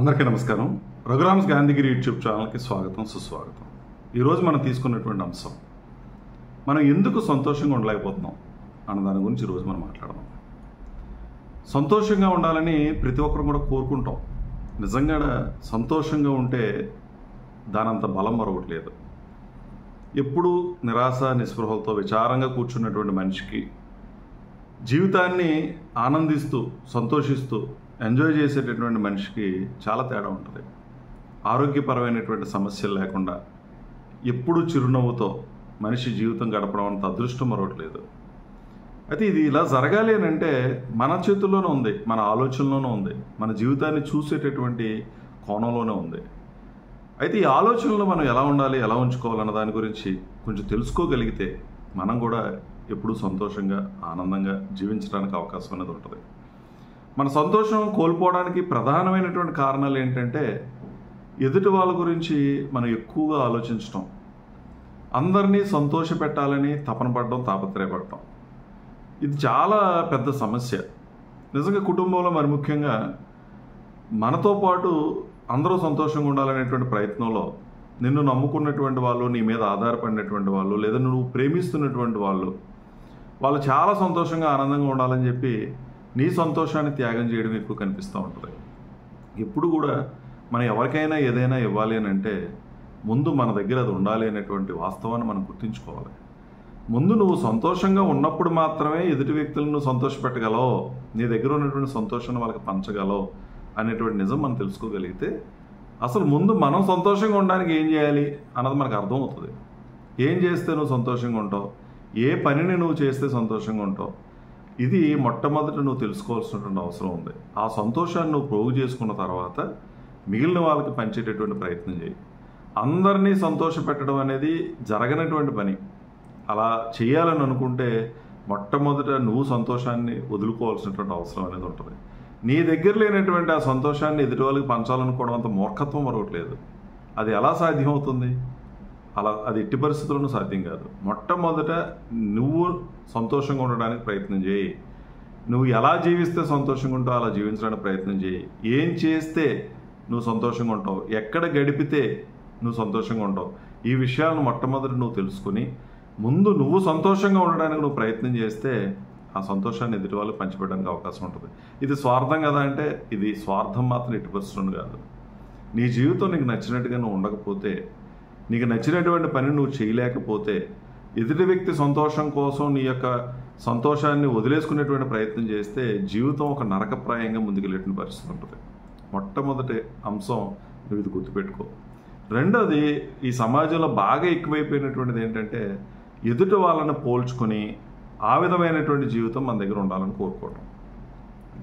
అందరికీ నమస్కారం. రఘురామ్స్ గాంధీగిరి యూట్యూబ్ ఛానల్కి స్వాగతం, సుస్వాగతం. ఈరోజు మనం తీసుకున్నటువంటి అంశం, మనం ఎందుకు సంతోషంగా ఉండలేకపోతున్నాం అన్న దాని గురించి ఈరోజు మనం మాట్లాడదాం. సంతోషంగా ఉండాలని ప్రతి ఒక్కరు కూడా కోరుకుంటాం. నిజంగా సంతోషంగా ఉంటే దానంత బలం మరొకట్లేదు. ఎప్పుడూ నిరాశ నిస్పృహలతో విచారంగా కూర్చున్నటువంటి మనిషికి జీవితాన్ని ఆనందిస్తూ సంతోషిస్తూ ఎంజాయ్ చేసేటటువంటి మనిషికి చాలా తేడా ఉంటుంది. ఆరోగ్యపరమైనటువంటి సమస్యలు లేకుండా ఎప్పుడూ చిరునవ్వుతో మనిషి జీవితం గడపడం అంత అదృష్టం మరొకట్లేదు. అయితే ఇది ఇలా జరగాలి అని అంటే మన చేతుల్లోనే ఉంది, మన ఆలోచనలోనే ఉంది, మన జీవితాన్ని చూసేటటువంటి కోణంలోనే ఉంది. అయితే ఈ ఆలోచనలు మనం ఎలా ఉండాలి, ఎలా ఉంచుకోవాలన్న దాని గురించి కొంచెం తెలుసుకోగలిగితే మనం కూడా ఎప్పుడూ సంతోషంగా ఆనందంగా జీవించడానికి అవకాశం అనేది ఉంటుంది. మన సంతోషం కోల్పోవడానికి ప్రధానమైనటువంటి కారణాలు ఏంటంటే ఎదుటి వాళ్ళ గురించి మనం ఎక్కువగా ఆలోచించడం, అందరినీ సంతోష పెట్టాలని తపన పడడం, తాపత్రయపడటం. ఇది చాలా పెద్ద సమస్య నిజంగా. కుటుంబంలో మరి ముఖ్యంగా మనతో పాటు అందరూ సంతోషంగా ఉండాలనేటువంటి ప్రయత్నంలో నిన్ను నమ్ముకున్నటువంటి వాళ్ళు, నీ మీద ఆధారపడినటువంటి వాళ్ళు, లేదా నువ్వు ప్రేమిస్తున్నటువంటి వాళ్ళు చాలా సంతోషంగా ఆనందంగా ఉండాలని చెప్పి నీ సంతోషాన్ని త్యాగం చేయడం ఎక్కువ కనిపిస్తూ ఉంటుంది. ఎప్పుడు కూడా మనం ఎవరికైనా ఏదైనా ఇవ్వాలి అని అంటే ముందు మన దగ్గర అది ఉండాలి అనేటువంటి వాస్తవాన్ని మనం గుర్తుంచుకోవాలి. ముందు నువ్వు సంతోషంగా ఉన్నప్పుడు మాత్రమే ఎదుటి వ్యక్తులను నువ్వు సంతోషపెట్టగలవు, నీ దగ్గర ఉన్నటువంటి సంతోషాన్ని వాళ్ళకి పంచగలవు అనేటువంటి నిజం మనం తెలుసుకోగలిగితే అసలు ముందు మనం సంతోషంగా ఉండడానికి ఏం చేయాలి అన్నది మనకు అర్థమవుతుంది. ఏం చేస్తే నువ్వు సంతోషంగా ఉంటావు, ఏ పనిని నువ్వు చేస్తే సంతోషంగా ఉంటావు, ఇది మొట్టమొదట నువ్వు తెలుసుకోవాల్సినటువంటి అవసరం ఉంది. ఆ సంతోషాన్ని నువ్వు ప్రోగు చేసుకున్న తర్వాత మిగిలిన వాళ్ళకి పంచేటటువంటి ప్రయత్నం చేయి. అందరినీ సంతోష పెట్టడం అనేది జరగనటువంటి పని. అలా చేయాలని అనుకుంటే మొట్టమొదట నువ్వు సంతోషాన్ని వదులుకోవాల్సినటువంటి అవసరం అనేది ఉంటుంది. నీ దగ్గర లేనటువంటి ఆ సంతోషాన్ని ఎదుటి వాళ్ళకి పంచాలనుకోవడం అంత మూర్ఖత్వం మరొకట్లేదు. అది ఎలా సాధ్యమవుతుంది? అది ఎట్టి పరిస్థితుల్లోనూ సాధ్యం కాదు. మొట్టమొదట నువ్వు సంతోషంగా ఉండడానికి ప్రయత్నం చేయి. నువ్వు ఎలా జీవిస్తే సంతోషంగా ఉంటావు అలా జీవించడానికి ప్రయత్నం చేయి. ఏం చేస్తే నువ్వు సంతోషంగా ఉంటావు, ఎక్కడ గడిపితే నువ్వు సంతోషంగా ఉంటావు, ఈ విషయాలను మొట్టమొదటి నువ్వు తెలుసుకుని ముందు నువ్వు సంతోషంగా ఉండడానికి నువ్వు ప్రయత్నం చేస్తే ఆ సంతోషాన్ని ఎదుటి వాళ్ళకి పంచిపెట్టడానికి అవకాశం ఉంటుంది. ఇది స్వార్థం కదా అంటే ఇది స్వార్థం మాత్రం ఎట్టి పరిస్థితుల్లో కాదు. నీ జీవితం నీకు నచ్చినట్టుగా నువ్వు ఉండకపోతే, నీకు నచ్చినటువంటి పని నువ్వు చేయలేకపోతే, ఎదుటి వ్యక్తి సంతోషం కోసం నీ యొక్క సంతోషాన్ని వదిలేసుకునేటువంటి ప్రయత్నం చేస్తే జీవితం ఒక నరకప్రాయంగా ముందుకెళ్ళేటువంటి పరిస్థితి ఉంటుంది. మొట్టమొదటి అంశం నువ్వు ఇది గుర్తుపెట్టుకో. రెండోది, ఈ సమాజంలో బాగా ఎక్కువైపోయినటువంటిది ఏంటంటే ఎదుటి వాళ్ళని పోల్చుకొని ఆ విధమైనటువంటి జీవితం మన దగ్గర ఉండాలని కోరుకోవడం.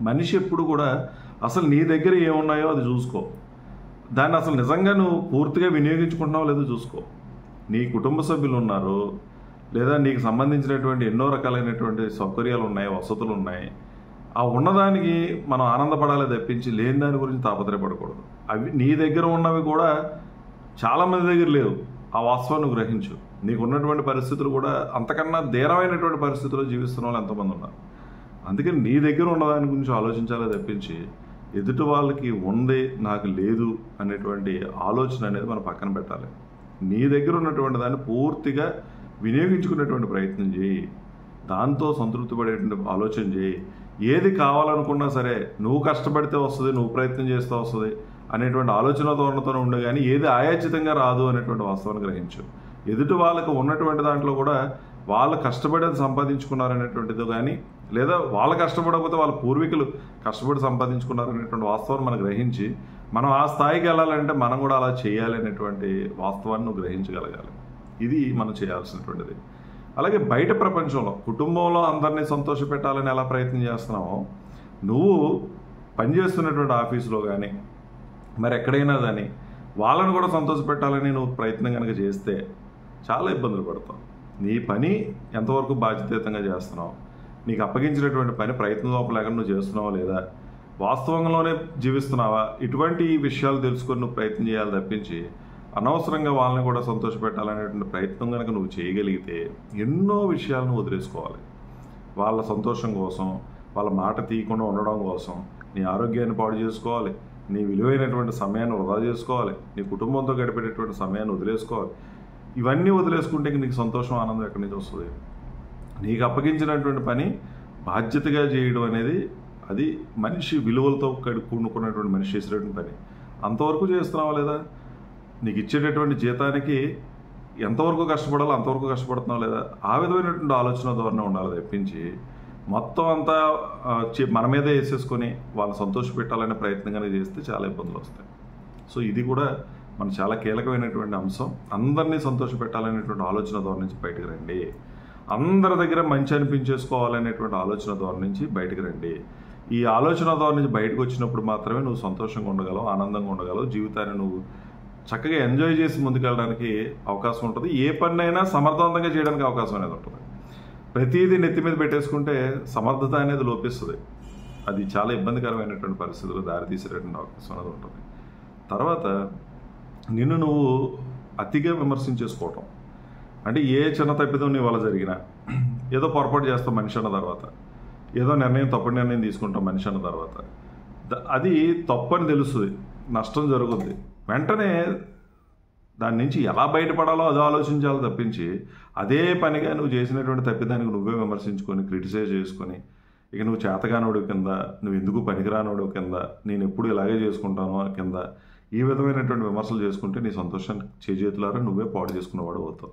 మనిషి ఎప్పుడు కూడా అసలు నీ దగ్గర ఏమున్నాయో అది చూసుకో. దాన్ని అసలు నిజంగా నువ్వు పూర్తిగా వినియోగించుకుంటున్నావో లేదో చూసుకో. నీ కుటుంబ సభ్యులు ఉన్నారు, లేదా నీకు సంబంధించినటువంటి ఎన్నో రకాలైనటువంటి సౌకర్యాలు ఉన్నాయి, వసతులు ఉన్నాయి. ఆ ఉన్నదానికి మనం ఆనందపడాలి తప్పించి లేని దాని గురించి తాపత్రయపడకూడదు. అవి నీ దగ్గర ఉన్నవి కూడా చాలామంది దగ్గర లేవు. ఆ వాస్తవాన్ని గ్రహించు. నీకు ఉన్నటువంటి పరిస్థితులు కూడా అంతకన్నా ధీరమైనటువంటి పరిస్థితుల్లో జీవిస్తున్న వాళ్ళు ఎంతోమంది ఉన్నారు. అందుకని నీ దగ్గర ఉన్నదాని గురించి ఆలోచించాలి తప్పించి ఎదుటి వాళ్ళకి ఉంది నాకు లేదు అనేటువంటి ఆలోచన అనేది మనం పక్కన పెట్టాలి. నీ దగ్గర ఉన్నటువంటి దాన్ని పూర్తిగా వినియోగించుకునేటువంటి ప్రయత్నం చేయి. దాంతో సంతృప్తి పడేటువంటి ఆలోచన చేయి. ఏది కావాలనుకున్నా సరే నువ్వు కష్టపడితే వస్తుంది, నువ్వు ప్రయత్నం చేస్తే వస్తుంది అనేటువంటి ఆలోచన ధోరణితో ఉండే, కానీ ఏది ఆయాచితంగా రాదు అనేటువంటి వాస్తవాన్ని గ్రహించు. ఎదుటి వాళ్ళకు ఉన్నటువంటి దాంట్లో కూడా వాళ్ళు కష్టపడేది సంపాదించుకున్నారనేటువంటిదో కానీ, లేదా వాళ్ళు కష్టపడకపోతే వాళ్ళ పూర్వీకులు కష్టపడి సంపాదించుకున్నారనేటువంటి వాస్తవాన్ని మనం గ్రహించి మనం ఆ స్థాయికి వెళ్ళాలంటే మనం కూడా అలా చేయాలి అనేటువంటి వాస్తవాన్ని నువ్వు గ్రహించగలగాలి. ఇది మనం చేయాల్సినటువంటిది. అలాగే బయట ప్రపంచంలో కుటుంబంలో అందరినీ సంతోష పెట్టాలని ఎలా ప్రయత్నం చేస్తున్నావో, నువ్వు పనిచేస్తున్నటువంటి ఆఫీసులో కానీ మరి ఎక్కడైనా కానీ వాళ్ళని కూడా సంతోష పెట్టాలని నువ్వు ప్రయత్నం కనుక చేస్తే చాలా ఇబ్బందులు పడతావు. నీ పని ఎంతవరకు బాధ్యతాయుతంగా చేస్తున్నావు, నీకు అప్పగించినటువంటి పని ప్రయత్నం లోపలేక నువ్వు చేస్తున్నావా లేదా, వాస్తవంలోనే జీవిస్తున్నావా, ఇటువంటి విషయాలు తెలుసుకొని నువ్వు ప్రయత్నం చేయాలి తప్పించి అనవసరంగా వాళ్ళని కూడా సంతోషపెట్టాలనేటువంటి ప్రయత్నం కనుక నువ్వు చేయగలిగితే ఎన్నో విషయాలను వదిలేసుకోవాలి. వాళ్ళ సంతోషం కోసం, వాళ్ళ మాట తీయకుండా ఉండడం కోసం నీ ఆరోగ్యాన్ని పాడు చేసుకోవాలి, నీ విలువైనటువంటి సమయాన్ని వృధా చేసుకోవాలి, నీ కుటుంబంతో గడిపేటటువంటి సమయాన్ని వదిలేసుకోవాలి. ఇవన్నీ వదిలేసుకుంటే నీకు సంతోషం, ఆనందం ఎక్కడి నుంచి వస్తుంది? నీకు అప్పగించినటువంటి పని బాధ్యతగా చేయడం అనేది అది మనిషి విలువలతో కూడుకున్నటువంటి మనిషి చేసేటువంటి పని. అంతవరకు చేస్తున్నావా లేదా? నీకు ఇచ్చేటటువంటి జీతానికి ఎంతవరకు కష్టపడాలో అంతవరకు కష్టపడుతున్నావు లేదా? ఆ విధమైనటువంటి ఆలోచన ధోరణి ఉండాలి తప్పించి మొత్తం అంతా మన మీదే వేసేసుకొని వాళ్ళని సంతోషపెట్టాలనే ప్రయత్నంగానే చేస్తే చాలా ఇబ్బందులు వస్తాయి. సో ఇది కూడా మన చాలా కీలకమైనటువంటి అంశం. అందరినీ సంతోషపెట్టాలనేటువంటి ఆలోచన ధోరణి నుంచి బయటకు రండి. అందరి దగ్గర మంచి అనిపించేసుకోవాలనేటువంటి ఆలోచన ధోరణి నుంచి బయటకు రండి. ఈ ఆలోచన ధోరణి నుంచి బయటకు వచ్చినప్పుడు మాత్రమే నువ్వు సంతోషంగా ఉండగలవు, ఆనందంగా ఉండగలవు, జీవితాన్ని నువ్వు చక్కగా ఎంజాయ్ చేసి ముందుకెళ్ళడానికి అవకాశం ఉంటుంది. ఏ పన్నైనా సమర్థవంతంగా చేయడానికి అవకాశం అనేది ఉంటుంది. ప్రతిదీ నెత్తి మీద పెట్టేసుకుంటే సమర్థత అనేది లోపిస్తుంది. అది చాలా ఇబ్బందికరమైనటువంటి పరిస్థితులు దారితీసేటటువంటి అవకాశం అనేది ఉంటుంది. తర్వాత నిన్ను నువ్వు అతిగా విమర్శించేసుకోవటం, అంటే ఏ చిన్న తప్పిదం నీ వల్ల జరిగినా, ఏదో పొరపాటు చేస్తాం మనిషి అన్న తర్వాత, ఏదో తప్పుడు నిర్ణయం తీసుకుంటాం మనిషి అన్న తర్వాత, అది తప్పని తెలుస్తుంది, నష్టం జరుగుద్ది, వెంటనే దాని నుంచి ఎలా బయటపడాలో అది ఆలోచించాలో తప్పించి అదే పనిగా నువ్వు చేసినటువంటి తప్పిదానికి నువ్వే విమర్శించుకొని క్రిటిసైజ్ చేసుకొని ఇక నువ్వు చేతగానోడు కింద, నువ్వు ఎందుకు పనికిరానోడు కింద, నేను ఎప్పుడు ఇలాగే చేసుకుంటానో కింద ఈ విధమైనటువంటి విమర్శలు చేసుకుంటే నీ సంతోషాన్ని చేజేతులారా నువ్వే పాడు చేసుకున్నవాడు అవుతావు.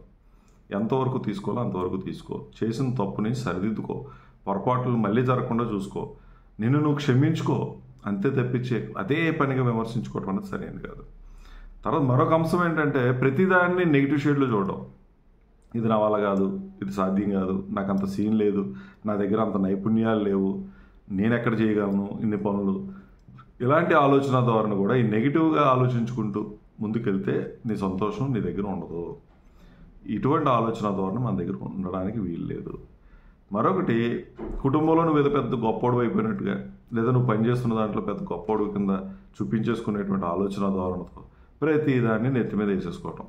ఎంతవరకు తీసుకోవాలో అంతవరకు తీసుకో. చేసిన తప్పు నుంచి సరిదిద్దుకో. పొరపాట్లు మళ్ళీ జరగకుండా చూసుకో. నిన్ను నువ్వు క్షమించుకో. అంతే తప్పించే అదే పనిగా విమర్శించుకోవటం అనేది సరైనది కాదు. తర్వాత మరొక అంశం ఏంటంటే ప్రతిదాన్ని నెగిటివ్ షేడ్లో చూడడం. ఇది నా వల్ల కాదు, ఇది సాధ్యం కాదు, నాకు అంత సీన్ లేదు, నా దగ్గర అంత నైపుణ్యాలు లేవు, నేను ఎక్కడ చేయగలను ఇన్ని పనులు, ఇలాంటి ఆలోచన ధోరణి కూడా ఈ నెగిటివ్గా ఆలోచించుకుంటూ ముందుకెళ్తే నీ సంతోషం నీ దగ్గర ఉండదు. ఇటువంటి ఆలోచన ధోరణి మన దగ్గర ఉండడానికి వీలు లేదు. మరొకటి, కుటుంబంలో నువ్వు ఏదో పెద్ద గొప్పోడు అయిపోయినట్టుగా, లేదా నువ్వు పనిచేస్తున్న దాంట్లో పెద్ద గొప్పోడు కింద చూపించేసుకునేటువంటి ఆలోచన ధోరణితో ప్రతి దాన్ని నెత్తి మీద వేసేసుకోవటం.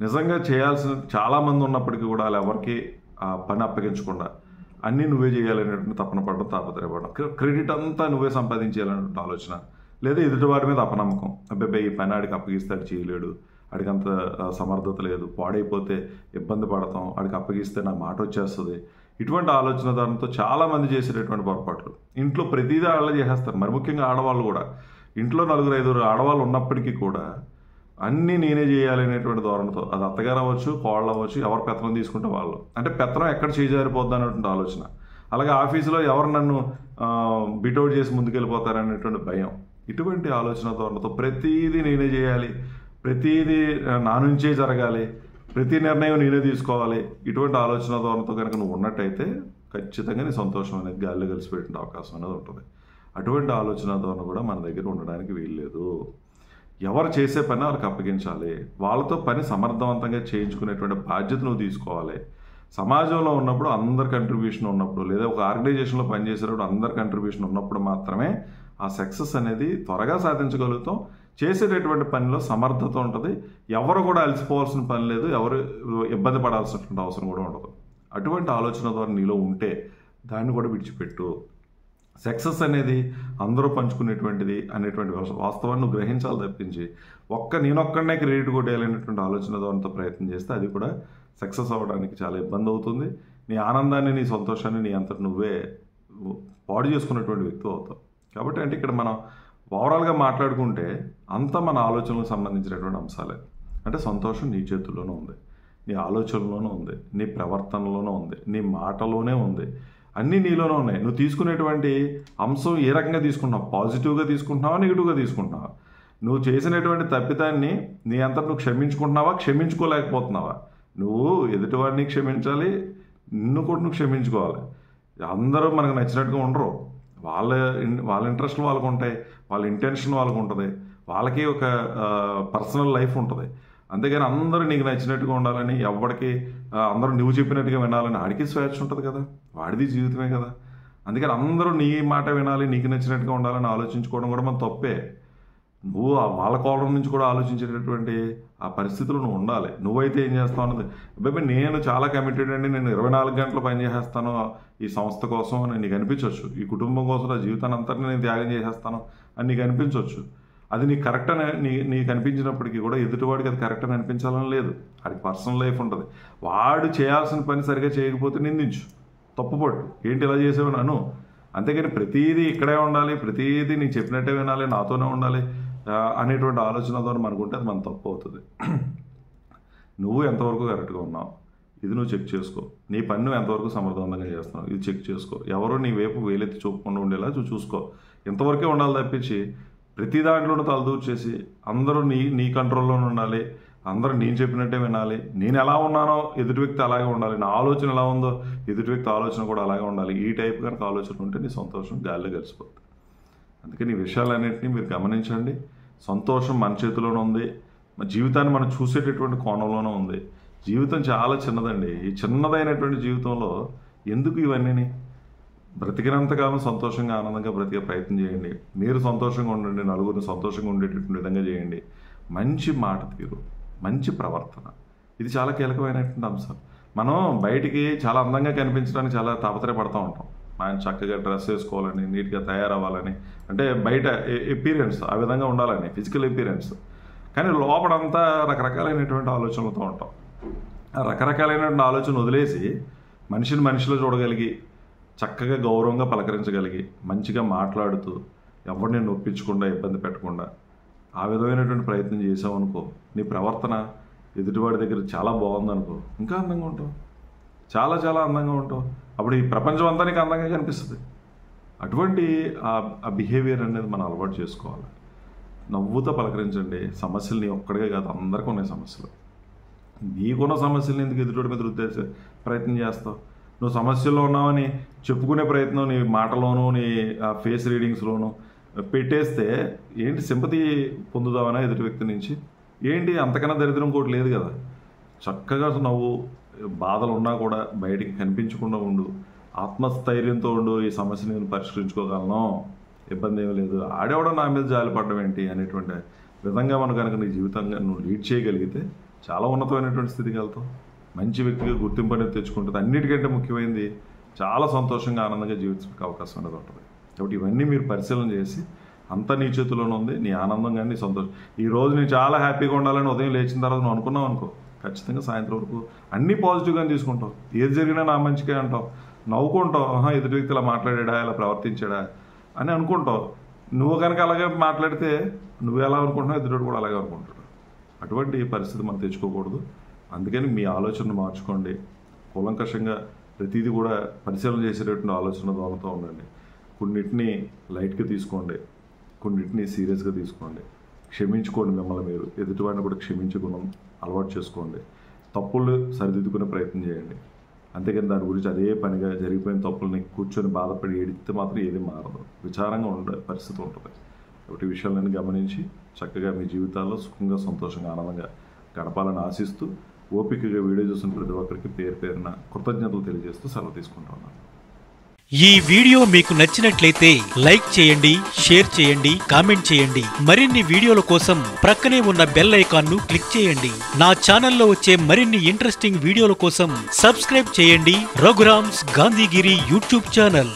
నిజంగా చేయాల్సిన చాలామంది ఉన్నప్పటికీ కూడా వాళ్ళు ఎవరికి ఆ పని అప్పగించకుండా అన్నీ నువ్వే చేయాలనేటువంటి తపన పడడం, తాపత్రయపడడం, క్రెడిట్ అంతా నువ్వే సంపాదించేయాలనేటువంటి ఆలోచన, లేదా ఎదుటి వారి మీద అపనమ్మకం. అబ్బాయి ఈ పని ఆడికి అప్పగిస్తే ఆడు చేయలేడు, ఆడికి అంత సమర్థత లేదు, పాడైపోతే ఇబ్బంది పడతాం, ఆడికి అప్పగిస్తే నా మాట వచ్చేస్తుంది. ఇటువంటి ఆలోచన దానితో చాలామంది చేసేటటువంటి పొరపాట్లు. ఇంట్లో ప్రతిదీ ఆళ్ళే చేసేస్తారు. మరి ముఖ్యంగా ఆడవాళ్ళు కూడా. ఇంట్లో 4-5 ఆడవాళ్ళు ఉన్నప్పటికీ కూడా అన్నీ నేనే చేయాలనేటువంటి ధోరణితో, అది అత్తగారు అవ్వచ్చు, కోళ్ళు అవ్వచ్చు, ఎవరు పెత్తనం తీసుకుంటే వాళ్ళు, అంటే పెత్తనం ఎక్కడ చేజారిపోద్ది అనేటువంటి ఆలోచన. అలాగే ఆఫీసులో ఎవరు నన్ను బిటౌట్ చేసి ముందుకెళ్ళిపోతారనేటువంటి భయం. ఇటువంటి ఆలోచన ధోరణితో ప్రతిదీ నేనే చేయాలి, ప్రతిదీ నా నుంచే జరగాలి, ప్రతి నిర్ణయం నేనే తీసుకోవాలి, ఇటువంటి ఆలోచన ధోరణితో కనుక నువ్వు ఉన్నట్టయితే ఖచ్చితంగా నీ సంతోషం అనేది గాలిలో కలిసిపెట్టే అవకాశం అనేది ఉంటుంది. అటువంటి ఆలోచన ధోరణి కూడా మన దగ్గర ఉండడానికి వీల్లేదు. ఎవరు చేసే పని వాళ్ళకి అప్పగించాలి. వాళ్ళతో పని సమర్థవంతంగా చేయించుకునేటువంటి బాధ్యత నువ్వు తీసుకోవాలి. సమాజంలో ఉన్నప్పుడు అందరి కంట్రిబ్యూషన్ ఉన్నప్పుడు, లేదా ఒక ఆర్గనైజేషన్లో పనిచేసేటప్పుడు అందరి కంట్రిబ్యూషన్ ఉన్నప్పుడు మాత్రమే ఆ సక్సెస్ అనేది త్వరగా సాధించగలుగుతాం. చేసేటటువంటి పనిలో సమర్థత ఉంటుంది. ఎవరు కూడా అలసిపోవాల్సిన పని లేదు, ఎవరు ఇబ్బంది పడాల్సినటువంటి అవసరం కూడా ఉండదు. అటువంటి ఆలోచన ద్వారా నీలో ఉంటే దాన్ని కూడా విడిచిపెట్టు. సక్సెస్ అనేది అందరూ పంచుకునేటువంటిది అనేటువంటి వాస్తవాన్ని నువ్వు గ్రహించాలి తప్పించి నేనొక్కడనే క్రెడిట్ కొట్టేయాలనేటువంటి ఆలోచన దాంతో ప్రయత్నం చేస్తే అది కూడా సక్సెస్ అవ్వడానికి చాలా ఇబ్బంది అవుతుంది. నీ ఆనందాన్ని, నీ సంతోషాన్ని నీ అంతటి నువ్వే పాడు చేసుకున్నటువంటి వ్యక్తి అవుతావు. కాబట్టి అంటే ఇక్కడ మనం ఓవరాల్గా మాట్లాడుకుంటే అంతా మన ఆలోచనలకు సంబంధించినటువంటి అంశాలే. అంటే సంతోషం నీ చేతుల్లోనే ఉంది, నీ ఆలోచనలోనే ఉంది, నీ ప్రవర్తనలోనే ఉంది, నీ మాటలోనే ఉంది, అన్నీ నీలోనే ఉన్నాయి. నువ్వు తీసుకునేటువంటి అంశం ఏ రకంగా తీసుకుంటున్నావు, పాజిటివ్గా తీసుకుంటున్నావా, నెగిటివ్గా తీసుకుంటున్నావా? నువ్వు చేసినటువంటి తప్పిదాన్ని నీ అంతటా నువ్వు క్షమించుకుంటున్నావా, క్షమించుకోలేకపోతున్నావా? నువ్వు ఎదుటివాడిని క్షమించాలి, నిన్ను కూడా నువ్వు క్షమించుకోవాలి. అందరూ మనకు నచ్చినట్టుగా ఉండరు. వాళ్ళ ఇంట్రెస్ట్లు వాళ్ళకు ఉంటాయి, వాళ్ళ ఇంటెన్షన్ వాళ్ళకు ఉంటుంది, వాళ్ళకి ఒక పర్సనల్ లైఫ్ ఉంటుంది. అంతేగాని అందరూ నీకు నచ్చినట్టుగా ఉండాలని, ఎవరికి అందరూ నువ్వు చెప్పినట్టుగా వినాలని ఆడికి స్వేచ్ఛ ఉంటుంది కదా, వాడిది జీవితమే కదా. అందుకని అందరూ నీ మాట వినాలి, నీకు నచ్చినట్టుగా ఉండాలని ఆలోచించుకోవడం కూడా మన తప్పే. నువ్వు వాళ్ళ కోణం నుంచి కూడా ఆలోచించేటటువంటి ఆ పరిస్థితులు నువ్వు ఉండాలి. నువ్వైతే ఏం చేస్తావు అన్నది, అబ్బాయి నేను చాలా కమిటెడ్ అండి, నేను 24 గంటలు పనిచేసేస్తాను ఈ సంస్థ కోసం అని నీకు అనిపించవచ్చు, ఈ కుటుంబం కోసం నా జీవితాన్ని అంతా నేను త్యాగం చేసేస్తాను అని నీకు అనిపించవచ్చు. అది నీకు కరెక్ట్ అని నీకు అనిపించినప్పటికీ కూడా ఎదుటివాడికి అది కరెక్ట్ అని అనిపించాలని లేదు. వాడికి పర్సనల్ లైఫ్ ఉంటుంది. వాడు చేయాల్సిన పని సరిగా చేయకపోతే నిందించు, తప్పుపట్టు, ఏంటి ఇలా చేసేవి నన్ను. అంతేగాని ప్రతీదీ ఇక్కడే ఉండాలి, ప్రతీదీ నీకు చెప్పినట్టే వినాలి, నాతోనే ఉండాలి అనేటువంటి ఆలోచనతో మనకుంటే అది మన తప్పు అవుతుంది. నువ్వు ఎంతవరకు కరెక్ట్గా ఉన్నావు ఇది నువ్వు చెక్ చేసుకో. నీ పని నువ్వు ఎంతవరకు సమర్థవంతంగా చేస్తున్నావు ఇది చెక్ చేసుకో. ఎవరో నీ వైపు వేలెత్తి చూపకుండా ఉండేలా చూసుకో. ఇంతవరకే ఉండాలి తప్పించి ప్రతి దాంట్లోనూ తలదూర్చేసి అందరూ నీ కంట్రోల్లోనే ఉండాలి, అందరూ నేను చెప్పినట్టే వినాలి, నేను ఎలా ఉన్నానో ఎదుటి వ్యక్తి అలాగే ఉండాలి, నా ఆలోచన ఎలా ఉందో ఎదుటి వ్యక్తి ఆలోచన కూడా అలాగే ఉండాలి, ఈ టైప్ కనుక ఆలోచన ఉంటే నీ సంతోషం గాలిలో కలిసిపోతుంది. అందుకని ఈ విషయాలన్నింటినీ మీరు గమనించండి. సంతోషం మన చేతిలోనే ఉంది, మన జీవితాన్ని మనం చూసేటటువంటి కోణంలోనే ఉంది. జీవితం చాలా చిన్నదండి. ఈ చిన్నదైనటువంటి జీవితంలో ఎందుకు ఇవన్నీ? బ్రతికినంతకాలం సంతోషంగా ఆనందంగా బ్రతికే ప్రయత్నం చేయండి. మీరు సంతోషంగా ఉండండి, నలుగురిని సంతోషంగా ఉండేటటువంటి విధంగా చేయండి. మంచి మాట తీరు, మంచి ప్రవర్తన, ఇది చాలా కీలకమైనటువంటి అంశం. మనం బయటికి చాలా అందంగా కనిపించడానికి చాలా తాపత్రయపడుతూ ఉంటాం. మనం చక్కగా డ్రెస్ వేసుకోవాలని, నీట్గా తయారవ్వాలని, అంటే బయట ఎపీరియన్స్ ఆ విధంగా ఉండాలని, ఫిజికల్ ఎపీరియన్స్. కానీ లోపడంతా రకరకాలైనటువంటి ఆలోచనలతో ఉంటాం. ఆ రకరకాలైనటువంటి ఆలోచన వదిలేసి మనిషిలో చూడగలిగి చక్కగా గౌరవంగా పలకరించగలిగి మంచిగా మాట్లాడుతూ ఎవరిని నొప్పించకుండా ఇబ్బంది పెట్టకుండా ఆ విధమైనటువంటి ప్రయత్నం చేసావనుకో, నీ ప్రవర్తన ఎదుటివాడి దగ్గర చాలా బాగుందనుకో, ఇంకా అందంగా ఉంటావు, చాలా చాలా అందంగా ఉంటావు. అప్పుడు ఈ ప్రపంచం అంతా నీకు అందంగా కనిపిస్తుంది. అటువంటి ఆ బిహేవియర్ అనేది మనం అలవాటు చేసుకోవాలి. నవ్వుతో పలకరించండి. సమస్యలు నీ ఒక్కడిగా కాదు, అందరికీ ఉన్నాయి సమస్యలు. నీకున్న సమస్యలు ఎందుకు ఎదుటి మీద రుద్దేసే ప్రయత్నం చేస్తావు? నువ్వు సమస్యల్లో ఉన్నావని చెప్పుకునే ప్రయత్నం నీ మాటలోనూ నీ ఫేస్ రీడింగ్స్లోనూ పెట్టేస్తే ఏంటి సింపతి పొందుదామనా ఎదుటి వ్యక్తి నుంచి? ఏంటి అంతకన్నా దరిద్రం ఇంకోటి లేదు కదా. చక్కగా నవ్వు, బాధలు ఉన్నా కూడా బయటికి కనిపించకుండా ఉండు, ఆత్మస్థైర్యంతో ఉండు. ఈ సమస్యని నేను పరిష్కరించుకోగలను, ఇబ్బంది ఏమీ లేదు, ఆడేవాడో నా మీద జాలిపడడం ఏంటి అనేటువంటి విధంగా మనం కనుక నీ జీవితంగా నువ్వు లీడ్ చేయగలిగితే చాలా ఉన్నతమైనటువంటి స్థితికి వెళ్తావు. మంచి వ్యక్తిగా గుర్తింపు అనేది తెచ్చుకుంటుంది. అన్నిటికంటే ముఖ్యమైనది చాలా సంతోషంగా ఆనందంగా జీవించడానికి అవకాశం అనేది ఉంటుంది. కాబట్టి ఇవన్నీ మీరు పరిశీలన చేసి అంతా నీ చేతిలోనే ఉంది. నీ ఆనందం కానీ నీ సంతోషం. ఈ రోజు నేను చాలా హ్యాపీగా ఉండాలని ఉదయం లేచిన తర్వాత నువ్వు అనుకున్నావు అనుకో, ఖచ్చితంగా సాయంత్రం వరకు అన్నీ పాజిటివ్గానే తీసుకుంటావు. ఏది జరిగినా నా మంచిగా అంటావు, నవ్వుకుంటావు. ఎదుటి వ్యక్తి ఇలా మాట్లాడా, ఇలా ప్రవర్తించాడా అని అనుకుంటావు. నువ్వు కనుక అలాగే మాట్లాడితే నువ్వు ఎలా అనుకుంటున్నావు ఎదుటి కూడా అలాగే అనుకుంటాడు. అటువంటి పరిస్థితి మనం తెచ్చుకోకూడదు. అందుకని మీ ఆలోచనను మార్చుకోండి. కూలంకషంగా ప్రతిదీ కూడా పరిశీలన చేసేటటువంటి ఆలోచన దోమతో ఉండండి. కొన్నిటిని లైట్గా తీసుకోండి, కొన్నిటిని సీరియస్గా తీసుకోండి. క్షమించుకోండి మిమ్మల్ని మీరు. ఎదుటివాడిని కూడా క్షమించే గుణం అలవాటు చేసుకోండి. తప్పులు సరిదిద్దుకునే ప్రయత్నం చేయండి. అంతేకాని దాని గురించి అదే పనిగా జరిగిపోయిన తప్పుల్ని కూర్చొని బాధపడి ఏడిస్తే మాత్రం ఏది మారదు. విచారంగా ఉండే పరిస్థితి ఉంటుంది. కాబట్టి విషయాలన్నీ గమనించి చక్కగా మీ జీవితాల్లో సుఖంగా సంతోషంగా ఆనందంగా గడపాలని ఆశిస్తూ ఓపికగా వీడియో చూసిన ప్రతి ఒక్కరికి పేరు పేరున కృతజ్ఞతలు తెలియజేస్తూ సెలవు తీసుకుంటా ఉన్నాను. ఈ వీడియో మీకు నచ్చినట్లయితే లైక్ చేయండి, షేర్ చేయండి, కామెంట్ చేయండి. మరిన్ని వీడియోల కోసం ప్రక్కనే ఉన్న బెల్ ఐకాన్ ను క్లిక్ చేయండి. నా ఛానల్లో వచ్చే మరిన్ని ఇంట్రెస్టింగ్ వీడియోల కోసం సబ్స్క్రైబ్ చేయండి రఘురామ్స్ గాంధీగిరి యూట్యూబ్ ఛానల్.